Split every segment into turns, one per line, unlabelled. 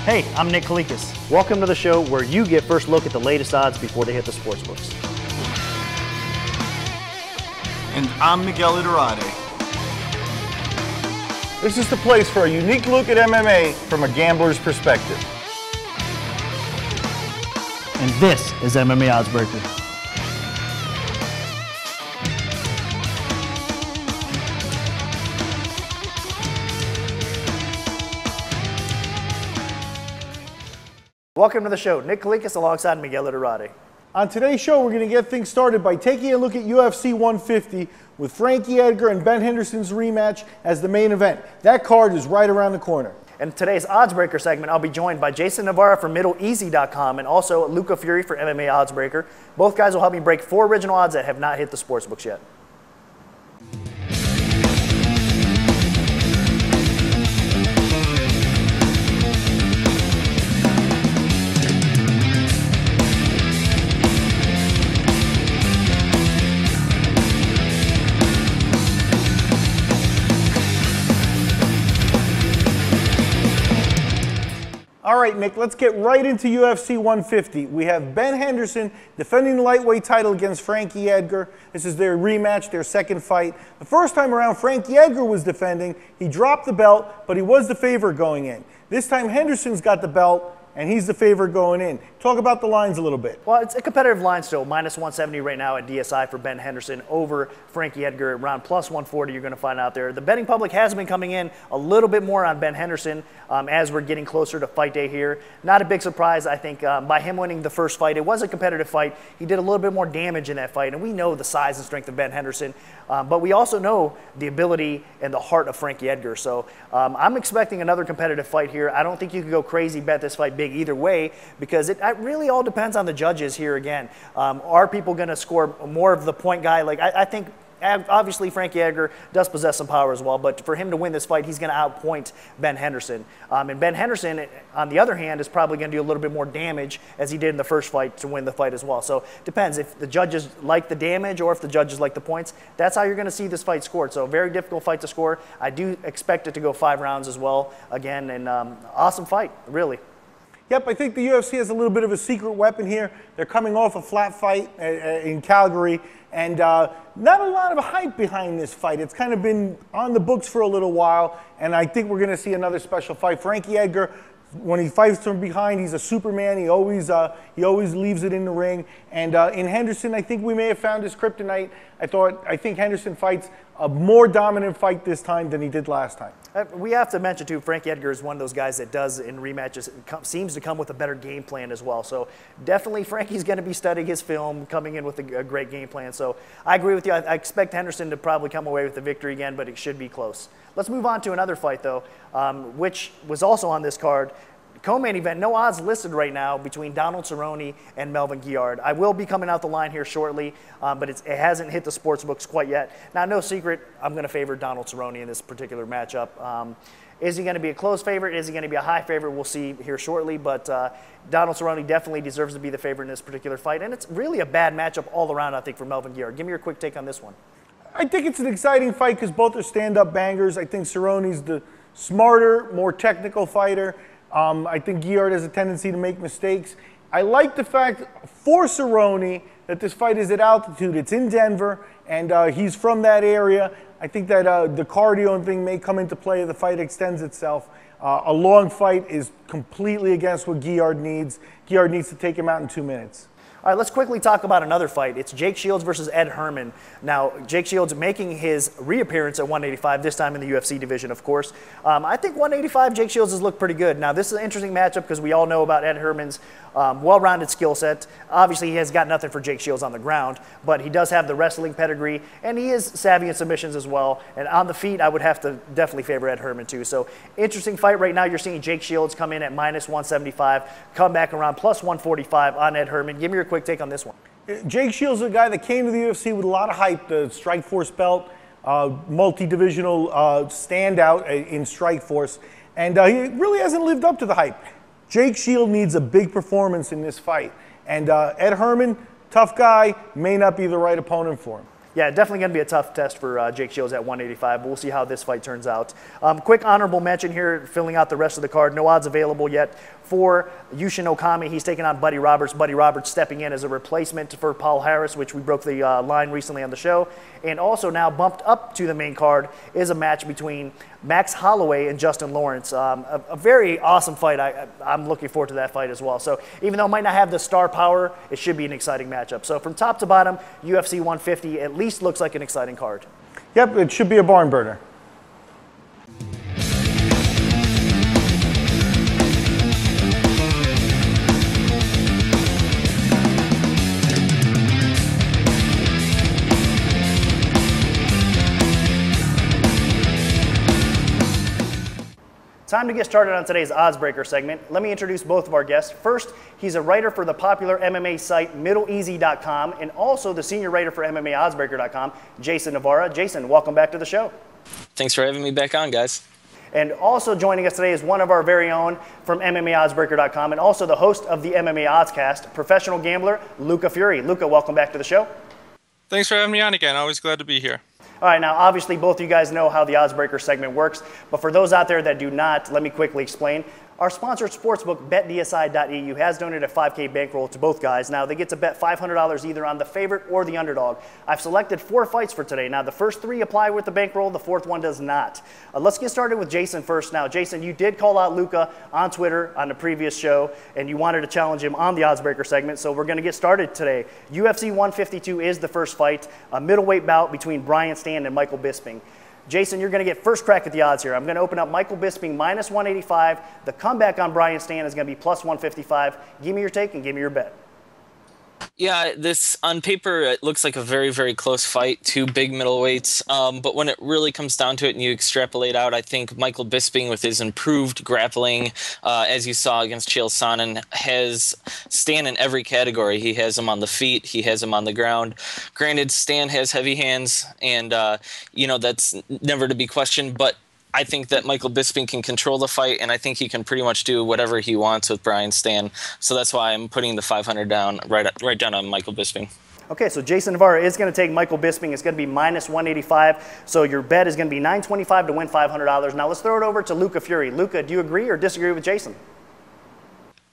Hey, I'm Nick Kalikas. Welcome to the show where you get first look at the latest odds before they hit the sports books.
And I'm Miguel Iturrate.
This is the place for a unique look at MMA from a gambler's perspective.
And this is MMA Oddsbreaker. Welcome to the show. Nick Kalikas alongside Miguel Iturrate.
On today's show, we're going to get things started by taking a look at UFC 150 with Frankie Edgar and Ben Henderson's rematch as the main event. That card is right around the corner.
In today's Oddsbreaker segment, I'll be joined by Jason Nawara from MiddelEasy.com and also Luca Fury for MMA Oddsbreaker. Both guys will help me break 4 original odds that have not hit the sports books yet.
All right, Nick, let's get right into UFC 150. We have Ben Henderson defending the lightweight title against Frankie Edgar. This is their rematch, their second fight. The first time around, Frankie Edgar was defending. He dropped the belt, but he was the favorite going in. This time, Henderson's got the belt, and he's the favorite going in. Talk about the lines a little bit.
Well, it's a competitive line still. Minus 170 right now at DSI for Ben Henderson over Frankie Edgar. Around plus 140 you're going to find out there. The betting public has been coming in a little bit more on Ben Henderson as we're getting closer to fight day here. Not a big surprise, I think, by him winning the first fight. It was a competitive fight. He did a little bit more damage in that fight, and we know the size and strength of Ben Henderson, but we also know the ability and the heart of Frankie Edgar. So I'm expecting another competitive fight here. I don't think you can go crazy bet this fight big either way because it really all depends on the judges here again. Are people going to score more of the point guy? Like I think obviously Frankie Edgar does possess some power as well, but for him to win this fight, he's going to outpoint Ben Henderson. And Ben Henderson, on the other hand, is probably going to do a little bit more damage as he did in the first fight to win the fight as well. So it depends if the judges like the damage or if the judges like the points. That's how you're going to see this fight scored. So a very difficult fight to score. I do expect it to go 5 rounds as well again, and awesome fight, really.
Yep, I think the UFC has a little bit of a secret weapon here. They're coming off a flat fight in Calgary, and not a lot of hype behind this fight. It's kind of been on the books for a little while, and I think we're going to see another special fight. Frankie Edgar, when he fights from behind, he's a Superman. He always leaves it in the ring. And in Henderson, I think we may have found his kryptonite. I think Henderson fights a more dominant fight this time than he did last time.
We have to mention, too, Frankie Edgar is one of those guys that does in rematches, seems to come with a better game plan as well. So definitely Frankie's going to be studying his film, coming in with a great game plan. So I agree with you. I expect Henderson to probably come away with the victory again, but it should be close. Let's move on to another fight, though, which was also on this card. Co-main event, no odds listed right now between Donald Cerrone and Melvin Guillard. I will be coming out the line here shortly, but it hasn't hit the sports books quite yet. Now, no secret, I'm going to favor Donald Cerrone in this particular matchup. Is he going to be a close favorite? Is he going to be a high favorite? We'll see here shortly, but Donald Cerrone definitely deserves to be the favorite in this particular fight, and it's really a bad matchup all around, I think, for Melvin Guillard. Give me your quick take on this one.
I think it's an exciting fight because both are stand-up bangers. I think Cerrone's the smarter, more technical fighter. I think Guillard has a tendency to make mistakes. I like the fact for Cerrone that this fight is at altitude. It's in Denver, and he's from that area. I think that the cardio thing may come into play if the fight extends itself. A long fight is completely against what Guillard needs. Guillard needs to take him out in 2 minutes.
All right, let's quickly talk about another fight. It's Jake Shields versus Ed Herman. Now, Jake Shields making his reappearance at 185, this time in the UFC division, of course. I think 185, Jake Shields has looked pretty good. Now, this is an interesting matchup because we all know about Ed Herman's well-rounded skill set. Obviously, he has got nothing for Jake Shields on the ground, but he does have the wrestling pedigree, and he is savvy in submissions as well. And on the feet, I would have to definitely favor Ed Herman, too. So, interesting fight right now. You're seeing Jake Shields come in at minus 175, come back around plus 145 on Ed Herman. Give me your quick take on this one.
Jake Shields is a guy that came to the UFC with a lot of hype, the StrikeForce belt, multi-divisional standout in StrikeForce, and he really hasn't lived up to the hype. Jake Shields needs a big performance in this fight, and Ed Herman, tough guy, may not be the right opponent for him.
Yeah, definitely going to be a tough test for Jake Shields at 185, but we'll see how this fight turns out. Quick honorable mention here, filling out the rest of the card. No odds available yet for Yushin Okami. He's taking on Buddy Roberts. Buddy Roberts stepping in as a replacement for Paul Harris, which we broke the line recently on the show. And also now bumped up to the main card is a match between Max Holloway and Justin Lawrence. A very awesome fight. I'm looking forward to that fight as well. So even though it might not have the star power, it should be an exciting matchup. So from top to bottom, UFC 150 at least looks like an exciting card.
Yep, it should be a barn burner.
Time to get started on today's Oddsbreaker segment. Let me introduce both of our guests. First, he's a writer for the popular MMA site MiddleEasy.com and also the senior writer for MMAOddsbreaker.com, Jason Nawara. Jason, welcome back to the show.
Thanks for having me back on, guys.
And also joining us today is one of our very own from MMAOddsbreaker.com and also the host of the MMA Oddscast, professional gambler Luca Fury. Luca, welcome back to the show.
Thanks for having me on again. Always glad to be here.
All right, now obviously both of you guys know how the Oddsbreaker segment works, but for those out there that do not, let me quickly explain. Our sponsored sportsbook, BetDSI.eu, has donated a $5K bankroll to both guys. Now, they get to bet $500 either on the favorite or the underdog. I've selected 4 fights for today. Now, the first 3 apply with the bankroll. The 4th one does not. Let's get started with Jason first. Now, Jason, you did call out Luca on Twitter on the previous show, and you wanted to challenge him on the Oddsbreaker segment, so we're going to get started today. UFC 152 is the first fight, a middleweight bout between Brian Stann and Michael Bisping. Jason, you're going to get first crack at the odds here. I'm going to open up Michael Bisping minus 185. The comeback on Brian Stann is going to be plus 155. Give me your take and give me your bet.
Yeah, this on paper it looks like a very, very close fight, 2 big middleweights. But when it really comes down to it and you extrapolate out, I think Michael Bisping, with his improved grappling, as you saw against Chael Sonnen, has Stann in every category. He has him on the feet, he has him on the ground. Granted, Stann has heavy hands, and that's never to be questioned. But I think that Michael Bisping can control the fight, and I think he can pretty much do whatever he wants with Brian Stann. So that's why I'm putting the 500 down, right down on Michael Bisping.
Okay, so Jason Nawara is going to take Michael Bisping. It's going to be minus 185. So your bet is going to be $925 to win $500. Now let's throw it over to Luca Fury. Luca, do you agree or disagree with Jason?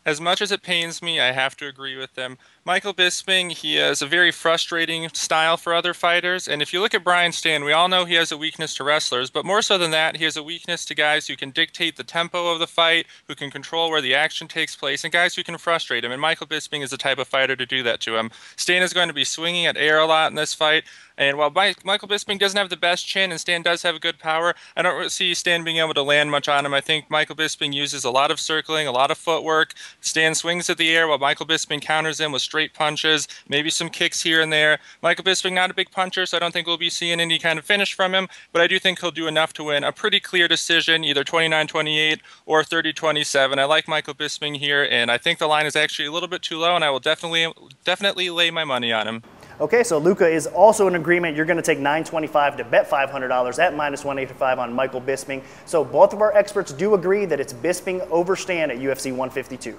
As much as it pains me, I have to agree with them. Michael Bisping, he has a very frustrating style for other fighters, and if you look at Brian Stann, we all know he has a weakness to wrestlers, but more so than that, he has a weakness to guys who can dictate the tempo of the fight, who can control where the action takes place, and guys who can frustrate him, and Michael Bisping is the type of fighter to do that to him. Stann is going to be swinging at air a lot in this fight, and while Michael Bisping doesn't have the best chin and Stann does have a good power, I don't see Stann being able to land much on him. I think Michael Bisping uses a lot of circling, a lot of footwork. Stann swings at the air while Michael Bisping counters him with straight punches, maybe some kicks here and there. Michael Bisping not a big puncher, so I don't think we'll be seeing any kind of finish from him, but I do think he'll do enough to win a pretty clear decision, either 29-28 or 30-27. I like Michael Bisping here, and I think the line is actually a little bit too low, and I will definitely lay my money on him.
Okay, so Luca is also in agreement. You're going to take $925 to bet $500 at minus 185 on Michael Bisping. So both of our experts do agree that it's Bisping over Stann at UFC 152.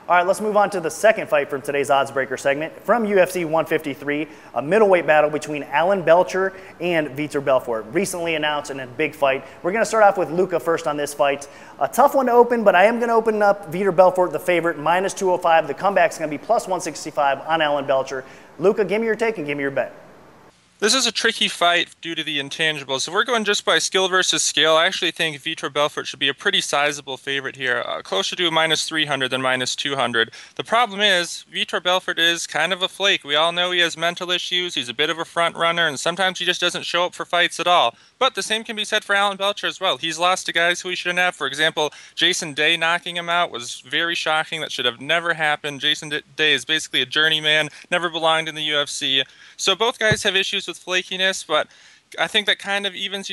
All right, let's move on to the second fight from today's Oddsbreaker segment. From UFC 153, a middleweight battle between Alan Belcher and Vitor Belfort. Recently announced in a big fight. We're going to start off with Luca first on this fight. A tough one to open, but I am going to open up Vitor Belfort, the favorite, minus 205. The comeback's going to be plus 165 on Alan Belcher. Luca, give me your take and give me your bet.
This is a tricky fight due to the intangibles. If we're going just by skill versus skill, I actually think Vitor Belfort should be a pretty sizable favorite here, closer to a minus 300 than minus 200. The problem is, Vitor Belfort is kind of a flake. We all know he has mental issues, he's a bit of a front runner, and sometimes he just doesn't show up for fights at all. But the same can be said for Alan Belcher as well. He's lost to guys who he shouldn't have. For example, Jason Day knocking him out was very shocking. That should have never happened. Jason Day is basically a journeyman, never belonged in the UFC. So both guys have issues with flakiness, but I think that kind of evens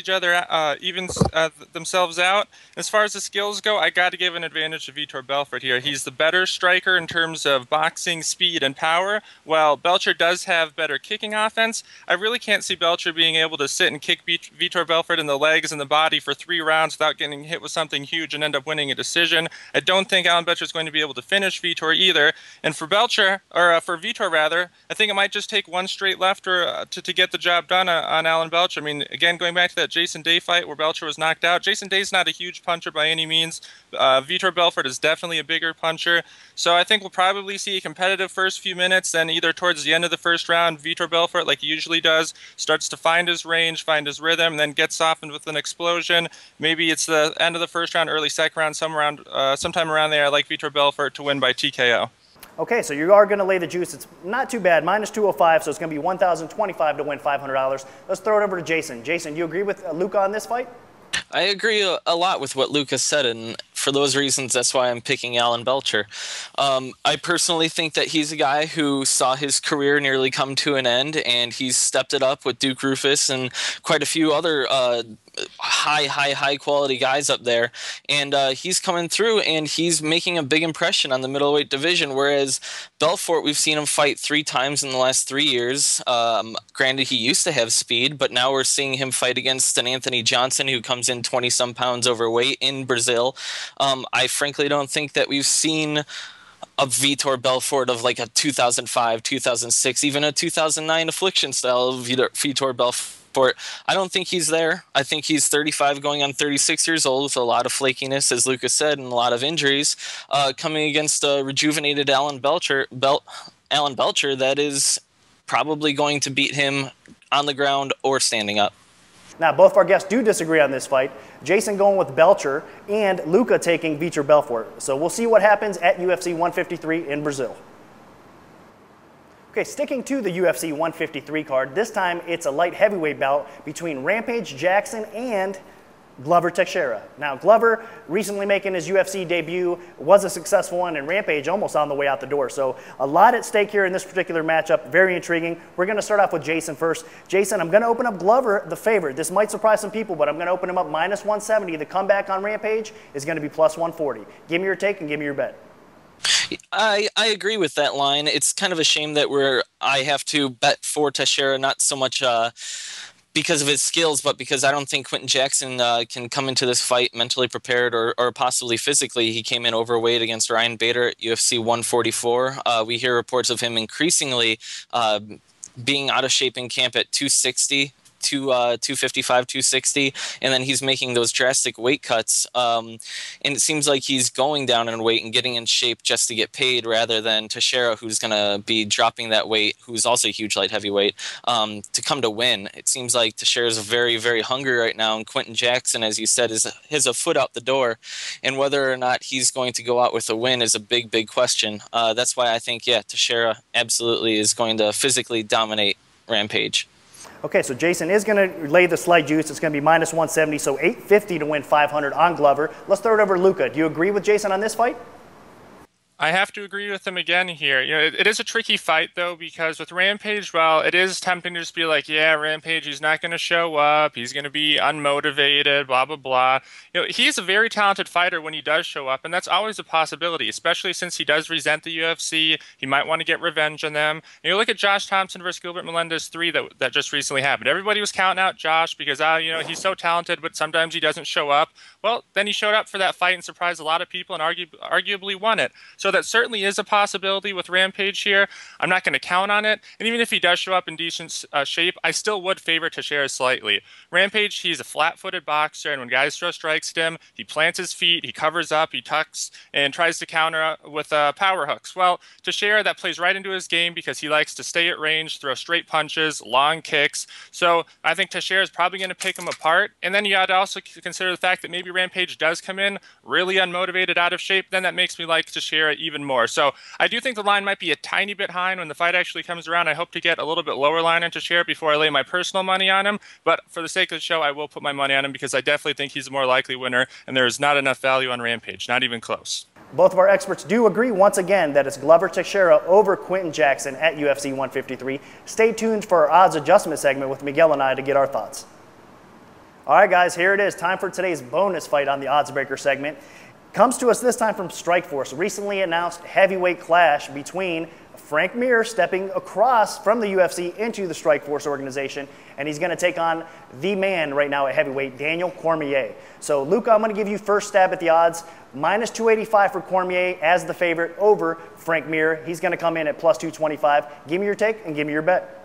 themselves out. As far as the skills go, I got to give an advantage to Vitor Belfort here. He's the better striker in terms of boxing speed and power, while Belcher does have better kicking offense. I really can't see Belcher being able to sit and kick Vitor Belfort in the legs and the body for 3 rounds without getting hit with something huge and end up winning a decision. I don't think Alan Belcher is going to be able to finish Vitor either. And for Vitor rather, I think it might just take one straight lefter to get the job done on Alan Belcher. I mean, again, going back to that Jason Day fight where Belcher was knocked out, Jason Day's not a huge puncher by any means. Vitor Belfort is definitely a bigger puncher. So I think we'll probably see a competitive first few minutes, then either towards the end of the first round, Vitor Belfort, like he usually does, starts to find his range, find his rhythm, and then gets softened with an explosion. Maybe it's the end of the first round, early second round, sometime around there. I like Vitor Belfort to win by TKO.
Okay, so you are going to lay the juice. It's not too bad, minus 205, so it's going to be $1,025 to win $500. Let's throw it over to Jason. Jason, do you agree with Luca on this fight?
I agree a lot with what Luca said, and for those reasons, that's why I'm picking Alan Belcher. I personally think that he's a guy who saw his career nearly come to an end, and he's stepped it up with Duke Rufus and quite a few other high quality guys up there, and he's coming through and he's making a big impression on the middleweight division, whereas Belfort, we've seen him fight 3 times in the last 3 years. Granted, he used to have speed, but now we're seeing him fight against an Anthony Johnson who comes in 20-some pounds overweight in Brazil. I frankly don't think that we've seen a Vitor Belfort of like a 2005, 2006, even a 2009 Affliction style of Vitor Belfort. I don't think he's there. I think he's 35 going on 36 years old with a lot of flakiness, as Lucas said, and a lot of injuries, coming against a rejuvenated Alan Belcher that is probably going to beat him on the ground or standing up.
Now, both of our guests do disagree on this fight. Jason going with Belcher and Luca taking Vitor Belfort. So we'll see what happens at UFC 153 in Brazil. Okay, sticking to the UFC 153 card, this time it's a light heavyweight bout between Rampage Jackson and Glover Teixeira. Now, Glover recently making his UFC debut was a successful one, and Rampage almost on the way out the door. So a lot at stake here in this particular matchup. Very intriguing. We're going to start off with Jason first. Jason, I'm going to open up Glover, the favorite. This might surprise some people, but I'm going to open him up minus 170. The comeback on Rampage is going to be plus 140. Give me your take and give me your bet.
I agree with that line. It's kind of a shame that I have to bet for Teixeira, not so much because of his skills, but because I don't think Quentin Jackson can come into this fight mentally prepared or possibly physically. He came in overweight against Ryan Bader at UFC 144. We hear reports of him increasingly being out of shape in camp at 260. 255, 260, and then he's making those drastic weight cuts. And it seems like he's going down in weight and getting in shape just to get paid rather than Teixeira, who's going to be dropping that weight, who's also a huge light heavyweight, to come to win. It seems like Teixeira's very, very hungry right now, and Quentin Jackson, as you said, has a foot out the door. And whether or not he's going to go out with a win is a big, big question. That's why I think, Teixeira absolutely is going to physically dominate Rampage.
Okay, so Jason is going to lay the slight juice. It's going to be minus 170, so 850 to win 500 on Glover. Let's throw it over to Luca. Do you agree with Jason on this fight?
I have to agree with him again here. It is a tricky fight, though, because with Rampage, well, it is tempting to just be like, yeah, Rampage, he's not going to show up. He's going to be unmotivated, blah, blah, blah. He's a very talented fighter when he does show up, and that's always a possibility, especially since he does resent the UFC. He might want to get revenge on them. And you look at Josh Thompson versus Gilbert Melendez 3 that just recently happened. Everybody was counting out Josh because, he's so talented, but sometimes he doesn't show up. Well, then he showed up for that fight and surprised a lot of people and arguably won it. So that certainly is a possibility with Rampage here. I'm not going to count on it. And even if he does show up in decent shape, I still would favor Teixeira slightly. Rampage, he's a flat-footed boxer, and when guys throw strikes at him, he plants his feet, he covers up, he tucks, and tries to counter with power hooks. Well, Teixeira, that plays right into his game because he likes to stay at range, throw straight punches, long kicks. So I think Teixeira is probably going to pick him apart. And then you got to also consider the fact that maybe Rampage does come in really unmotivated, out of shape. Then that makes me like Teixeira even more. So I do think the line might be a tiny bit high, and when the fight actually comes around, I hope to get a little bit lower line on Teixeira before I lay my personal money on him. But for the sake of the show, I will put my money on him because I definitely think he's a more likely winner, and there is not enough value on Rampage, not even close.
Both of our experts do agree once again that it's Glover Teixeira over Quinton Jackson at UFC 153. Stay tuned for our odds adjustment segment with Miguel and I to get our thoughts. All right, guys, here it is. Time for today's bonus fight on the Oddsbreaker segment. Comes to us this time from StrikeForce. Recently announced heavyweight clash between Frank Mir stepping across from the UFC into the StrikeForce organization, and he's going to take on the man right now at heavyweight, Daniel Cormier. So, Luca, I'm going to give you first stab at the odds. Minus 285 for Cormier as the favorite over Frank Mir. He's going to come in at plus 225. Give me your take and give me your bet.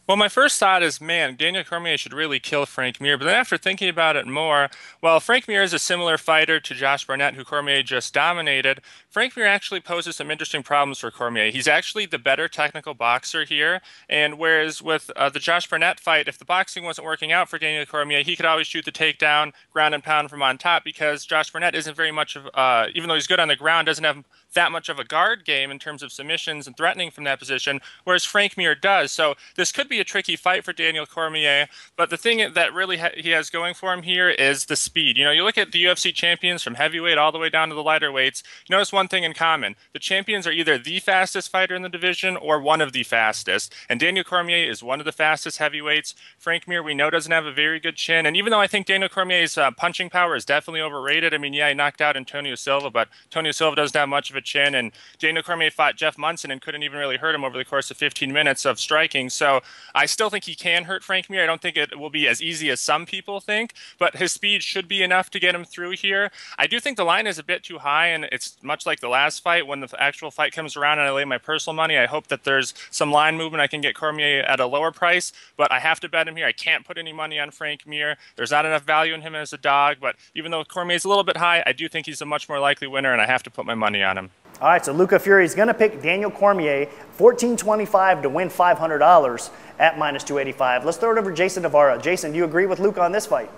Well, my first thought is, man, Daniel Cormier should really kill Frank Mir. But then after thinking about it more, well, Frank Mir is a similar fighter to Josh Barnett, who Cormier just dominated. Frank Mir actually poses some interesting problems for Cormier. He's actually the better technical boxer here. And whereas with the Josh Barnett fight, if the boxing wasn't working out for Daniel Cormier, he could always shoot the takedown, ground and pound from on top, because Josh Barnett isn't very much of, even though he's good on the ground, doesn't have that much of a guard game in terms of submissions and threatening from that position, whereas Frank Mir does. So this could be a tricky fight for Daniel Cormier, but the thing that really he has going for him here is the speed. You know, you look at the UFC champions from heavyweight all the way down to the lighter weights, you notice one thing in common. The champions are either the fastest fighter in the division or one of the fastest, and Daniel Cormier is one of the fastest heavyweights. Frank Mir, we know, doesn't have a very good chin, and even though I think Daniel Cormier's punching power is definitely overrated, I mean, yeah, he knocked out Antonio Silva, but Antonio Silva doesn't have much of a chin, and Daniel Cormier fought Jeff Munson and couldn't even really hurt him over the course of 15 minutes of striking. So I still think he can hurt Frank Mir. I don't think it will be as easy as some people think, but his speed should be enough to get him through here. I do think the line is a bit too high, and it's much like the last fight. When the actual fight comes around and I lay my personal money, I hope that there's some line movement. I can get Cormier at a lower price, but I have to bet him here. I can't put any money on Frank Mir. There's not enough value in him as a dog, but even though Cormier is a little bit high, I do think he's a much more likely winner, and I have to put my money on him.
All right, so Luca Fury is going to pick Daniel Cormier, $14.25 to win $500 at minus 285. Let's throw it over to Jason Nawara. Jason, do you agree with Luca on this fight?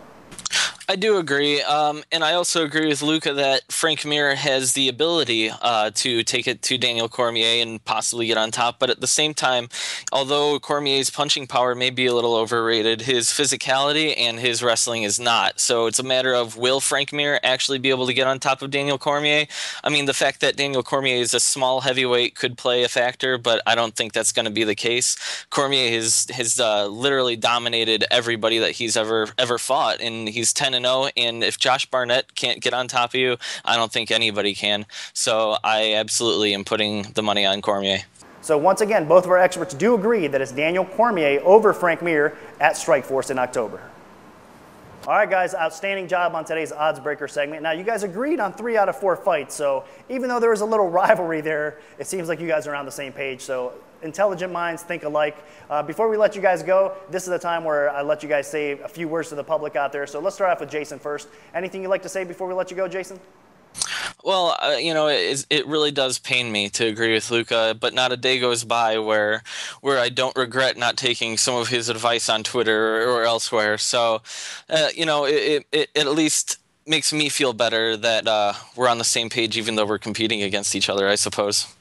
I do agree, and I also agree with Luca that Frank Mir has the ability to take it to Daniel Cormier and possibly get on top, but at the same time, although Cormier's punching power may be a little overrated, his physicality and his wrestling is not. So it's a matter of, will Frank Mir actually be able to get on top of Daniel Cormier? I mean, the fact that Daniel Cormier is a small heavyweight could play a factor, but I don't think that's going to be the case. Cormier has literally dominated everybody that he's ever fought, and he's 10-0, and if Josh Barnett can't get on top of you, I don't think anybody can. So I absolutely am putting the money on Cormier.
So once again, both of our experts do agree that it's Daniel Cormier over Frank Mir at StrikeForce in October. All right, guys, outstanding job on today's Oddsbreaker segment. Now, you guys agreed on 3 out of 4 fights, so even though there was a little rivalry there, it seems like you guys are on the same page. So intelligent minds think alike. Before we let you guys go, this is the time where I let you guys say a few words to the public out there. So let's start off with Jason first. Anything you'd like to say before we let you go, Jason?
Well, you know, it really does pain me to agree with Luca, but not a day goes by where I don't regret not taking some of his advice on Twitter or elsewhere. So, you know, it at least makes me feel better that we're on the same page, even though we're competing against each other, I suppose.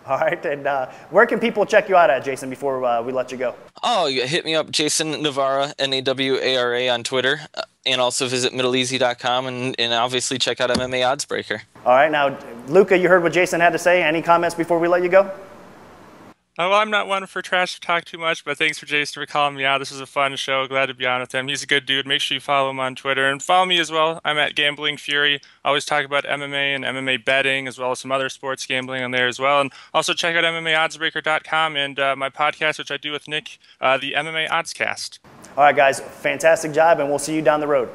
All
right, and where can people check you out at, Jason, before we let you go?
Oh, hit me up, Jason Nawara, Nawara on Twitter, and also visit MiddleEasy.com and obviously check out MMA Oddsbreaker.
All right, now, Luca, you heard what Jason had to say. Any comments before we let you go?
Well, I'm not one for trash talk too much, but thanks for Jason for calling me out. This is a fun show. Glad to be on with him. He's a good dude. Make sure you follow him on Twitter. And follow me as well. I'm at Gambling Fury. I always talk about MMA and MMA betting, as well as some other sports gambling on there as well. And also check out MMAOddsbreaker.com and my podcast, which I do with Nick, the MMA Oddscast.
All right, guys. Fantastic job, and we'll see you down the road.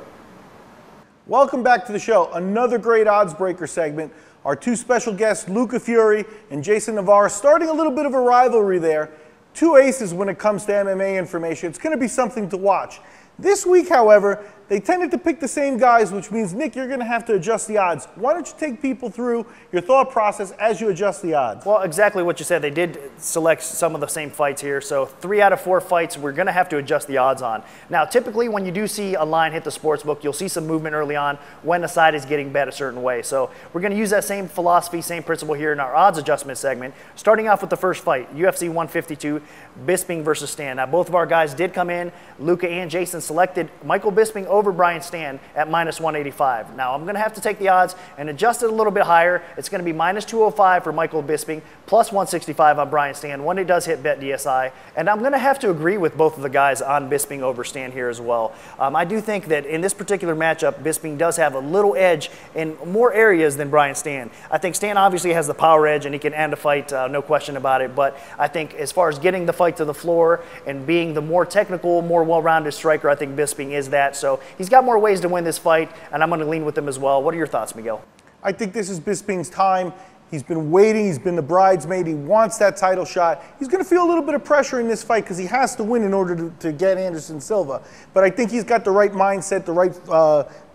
Welcome back to the show. Another great Oddsbreaker segment. Our 2 special guests, Luca Fury and Jason Nawara, starting a little bit of a rivalry there. 2 aces when it comes to MMA information. It's going to be something to watch. This week, however, they tended to pick the same guys, which means, Nick, you're going to have to adjust the odds. Why don't you take people through your thought process as you adjust the odds?
Well, exactly what you said. They did select some of the same fights here. So 3 out of 4 fights we're going to have to adjust the odds on. Now, typically when you do see a line hit the sports book, you'll see some movement early on when a side is getting bet a certain way. So we're going to use that same philosophy, same principle here in our odds adjustment segment. Starting off with the first fight, UFC 152, Bisping versus Stann. Now, both of our guys did come in. Luca and Jason selected Michael Bisping over Brian Stann at -185. Now, I'm going to have to take the odds and adjust it a little bit higher. It's going to be -205 for Michael Bisping, +165 on Brian Stann when it does hit BetDSI. And I'm going to have to agree with both of the guys on Bisping over Stann here as well. I do think that in this particular matchup, Bisping does have a little edge in more areas than Brian Stann. I think Stann obviously has the power edge and he can end a fight, no question about it. But I think as far as getting the fight to the floor and being the more technical, more well-rounded striker, I think Bisping is that. So he's got more ways to win this fight, and I'm going to lean with him as well. What are your thoughts, Miguel?
I think this is Bisping's time. He's been waiting. He's been the bridesmaid. He wants that title shot. He's going to feel a little bit of pressure in this fight because he has to win in order to get Anderson Silva. But I think he's got the right mindset, the right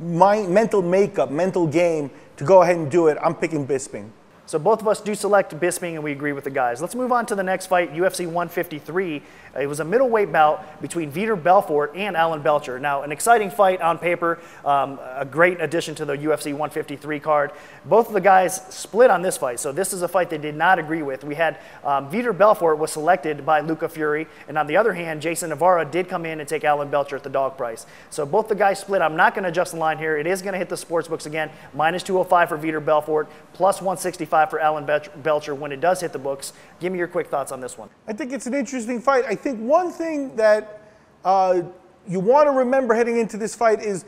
mental makeup, mental game to go ahead and do it. I'm picking Bisping.
So both of us do select Bisping, and we agree with the guys. Let's move on to the next fight, UFC 153. It was a middleweight bout between Vitor Belfort and Alan Belcher. Now, an exciting fight on paper, a great addition to the UFC 153 card. Both of the guys split on this fight, so this is a fight they did not agree with. We had Vitor Belfort was selected by Luca Fury, and on the other hand, Jason Nawara did come in and take Alan Belcher at the dog price. So both the guys split. I'm not going to adjust the line here. It is going to hit the sports books again, -205 for Vitor Belfort, +165 for Alan Belcher when it does hit the books. Give me your quick thoughts on this one.
I think it's an interesting fight. I think one thing that you want to remember heading into this fight is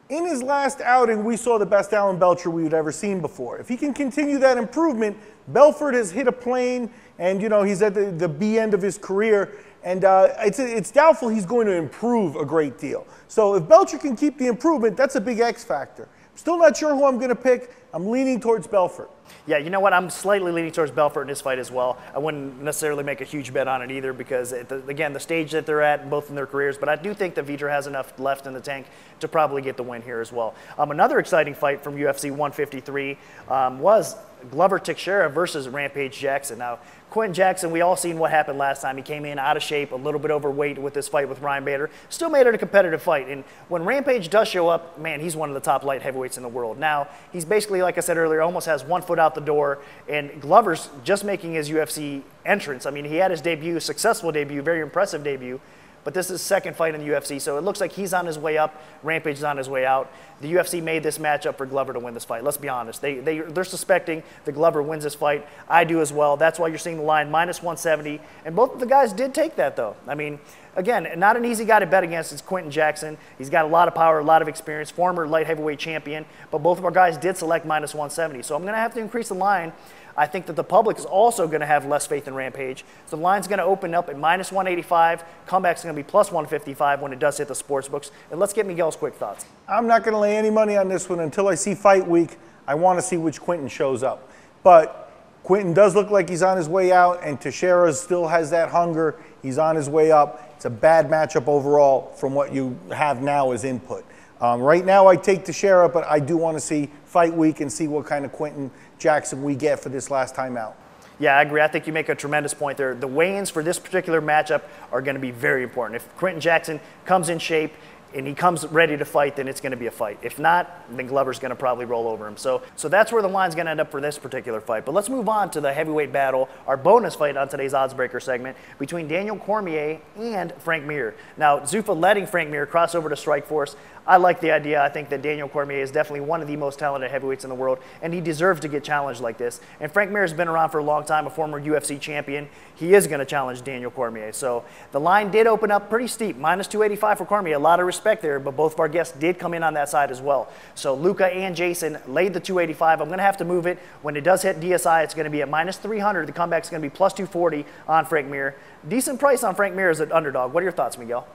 in his last outing, we saw the best Alan Belcher we've ever seen before. If he can continue that improvement, Belfort has hit a plane and, you know, he's at the B end of his career. And it's doubtful he's going to improve a great deal. So if Belcher can keep the improvement, that's a big X factor. Still not sure who I'm going to pick. I'm leaning towards Belfort.
Yeah, you know what? I'm slightly leaning towards Belfort in this fight as well. I wouldn't necessarily make a huge bet on it either because, again, the stage that they're at, both in their careers. But I do think that Vitor has enough left in the tank to probably get the win here as well. Another exciting fight from UFC 153 was Glover Teixeira versus Rampage Jackson. Now, Quentin Jackson, we all seen what happened last time. He came in out of shape, a little bit overweight with this fight with Ryan Bader. Still made it a competitive fight. And when Rampage does show up, man, he's one of the top light heavyweights in the world. Now, he's basically, like I said earlier, almost has 1 foot out the door. And Glover's just making his UFC entrance. I mean, he had his debut, successful debut, very impressive debut. But this is his second fight in the UFC, so it looks like he's on his way up. Rampage is on his way out. The UFC made this matchup for Glover to win this fight. Let's be honest. They're suspecting that Glover wins this fight. I do as well. That's why you're seeing the line -170. And both of the guys did take that, though. I mean, again, not an easy guy to bet against is Quentin Jackson. He's got a lot of power, a lot of experience, former light heavyweight champion. But both of our guys did select -170. So I'm going to have to increase the line. I think that the public is also going to have less faith in Rampage. So the line's going to open up at -185. Comeback's going to be +155 when it does hit the sports books. And let's get Miguel's quick thoughts.
I'm not going to lay any money on this one until I see fight week. I want to see which Quentin shows up. But Quentin does look like he's on his way out, and Teixeira still has that hunger. He's on his way up. It's a bad matchup overall from what you have now as input. Right now I take Teixeira, but I do want to see fight week and see what kind of Quentin Jackson we get for this last time out.
Yeah, I agree. I think you make a tremendous point there. The weigh-ins for this particular matchup are going to be very important. If Quentin Jackson comes in shape and he comes ready to fight, then it's going to be a fight. If not, then Glover's going to probably roll over him. So that's where the line's going to end up for this particular fight. But let's move on to the heavyweight battle, our bonus fight on today's Oddsbreaker segment between Daniel Cormier and Frank Mir. Now, Zuffa letting Frank Mir cross over to StrikeForce. I like the idea. I think that Daniel Cormier is definitely one of the most talented heavyweights in the world, and he deserves to get challenged like this. And Frank Mir has been around for a long time, a former UFC champion. He is going to challenge Daniel Cormier. So the line did open up pretty steep, -285 for Cormier. A lot of respect there, but both of our guests did come in on that side as well. So Luca and Jason laid the 285. I'm going to have to move it. When it does hit DSI, it's going to be at -300. The comeback's going to be +240 on Frank Mir. Decent price on Frank Mir as an underdog. What are your thoughts, Miguel?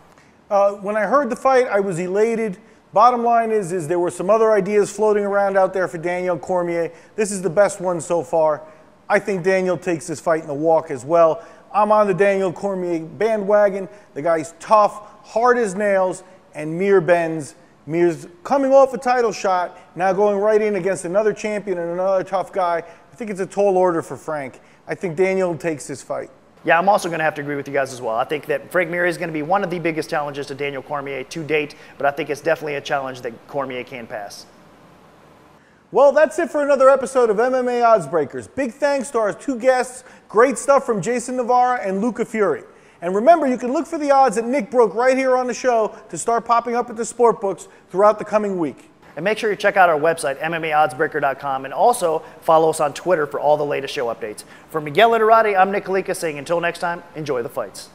When I heard the fight, I was elated. Bottom line is there were some other ideas floating around out there for Daniel Cormier. This is the best one so far. I think Daniel takes this fight in the walk as well. I'm on the Daniel Cormier bandwagon. The guy's tough, hard as nails, and Mir bends. Mir's coming off a title shot, now going right in against another champion and another tough guy. I think it's a tall order for Frank. I think Daniel takes this fight.
Yeah, I'm also going to have to agree with you guys as well. I think that Frank Mir is going to be one of the biggest challenges to Daniel Cormier to date, but I think it's definitely a challenge that Cormier can pass.
Well, that's it for another episode of MMA Oddsbreakers. Big thanks to our two guests. Great stuff from Jason Nawara and Luca Fury. And remember, you can look for the odds that Nick broke right here on the show to start popping up at the sport books throughout the coming week.
And make sure you check out our website, MMAOddsbreaker.com, and also follow us on Twitter for all the latest show updates. For Miguel Iturrate, I'm Nick Kalikas saying until next time, enjoy the fights.